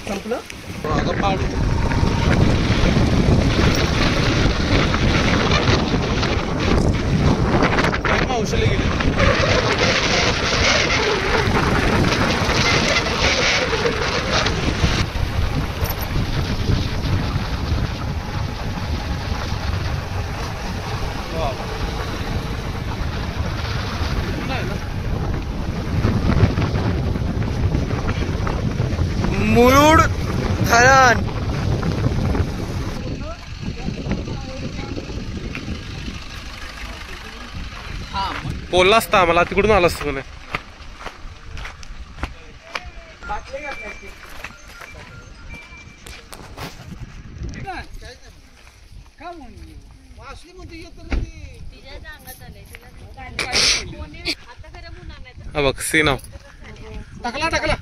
संपलं औषध गेले मुरुड धरण बोलला असता आम्हाला तिकडून आला असतं नाही बघ सीना टाकला टाकला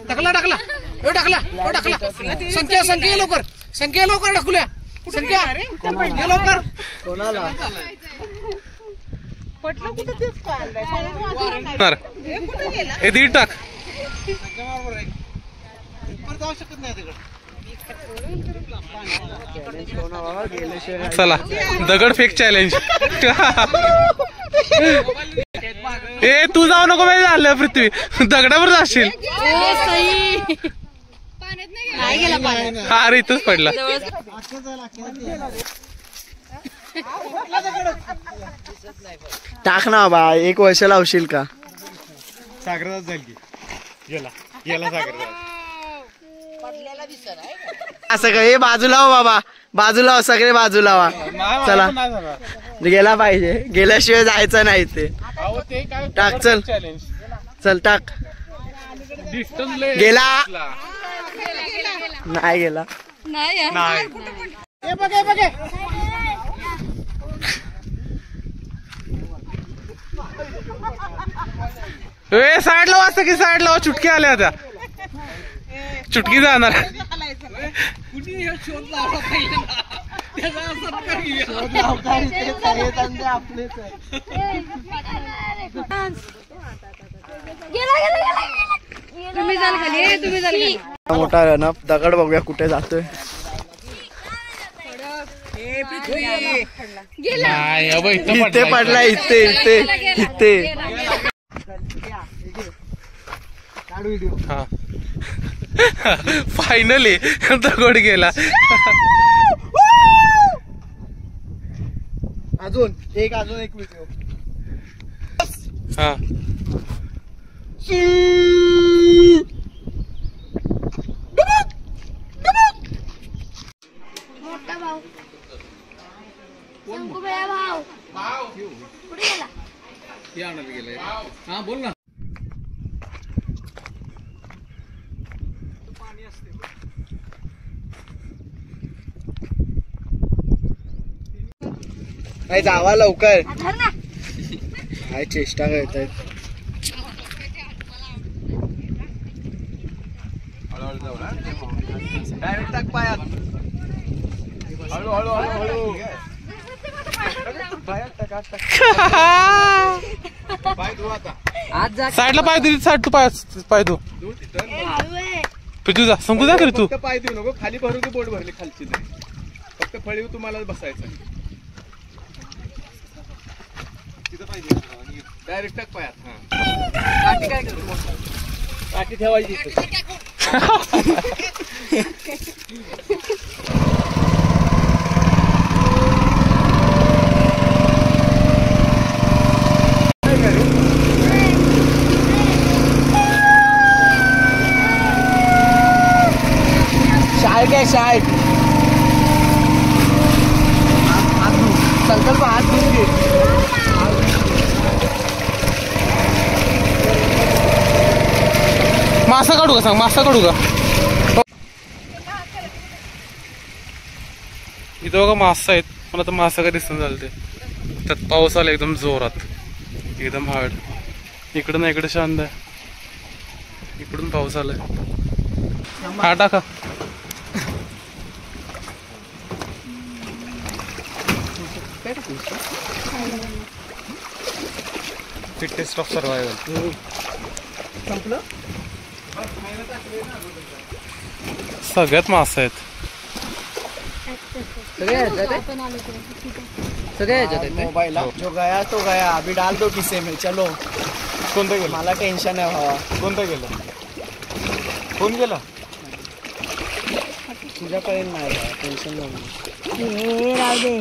टाकला टाकला टाकला टाकला संख्या संख्या लवकर टाकूया संख्या लवकर कोणाला दीड टाक चला दगड फेक चॅलेंज ए तू जाऊ नको माहिती झालं पृथ्वी दगडावर जाशील अरे इथंच पडला टाक ना बा 1 वर्ष लावशील का सागरात जाईल की गेला गेला सागरात असं का हे बाजूला हो बाबा बाजूला सगळे बाजूला व्हा चला गेला पाहिजे गेल्याशिवाय जायचं नाही ते टाक चल चल टाक गेला नाही गेला साईड लावा असं की साईड लावा चुटकी आल्या आता चुटकी जाणार मोठा रनअप दगड बघूया कुठे जातोय इथे पडला इथे इथे इथे फायनली दगड गेला अजून एक व्हिडिओ हा मोठा भाऊ शंकूबाई भाऊ कुठे गेला हा बोल ना जावा लवकर काय चेष्टा करतायत डायरेक्ट टाक पायात हळू साईडला पाय दे साईड तू पाय तू तुझा संकू जा तू पाय देऊ नको खाली भरू की बोट भरली खालची नाही फक्त फळीव तुम्हाला बसायचं डायरेक्ट टाक पायात काठी काय करतो काठी ठेवायची शाळेत आहे शाळेत संकल्प हात धुवून घे मासा काढू का सांग मासा काढू का इथं बघा मासा आहेत मला तर मासा काय दिसून झालं ते त्यात पाऊस आला एकदम जोरात एकदम हार्ड इकडं ना इकडे शांत आहे इकडून पाऊस आलाय हा टाका फिटेस्ट ऑफ सर्वायवल. संपलं. सगळ्यात मासे आहेत. सगळे ह्याच्यात आहे? आपण आलो तर सगळे ह्याच्यात आहेत ते? मोबाईल जो गया तो गया, अभी डाल दो किसे में, चलो. कोणतं गेलं? मला टेन्शन आहे भावा. कोणतं गेलं? कोण गेला? तुझ्याकडे नाही टेन्शन नाही. हे राहू दे.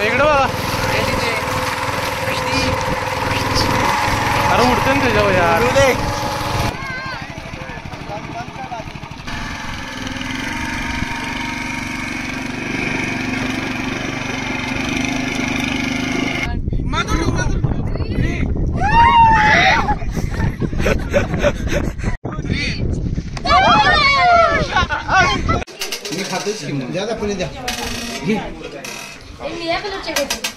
इकडे बघा. अरे उडते ना त्याच्यावर यार. मारू दे. मी खातोच की मग. द्या पुढे द्या. निळ्या कलरचे घेतले.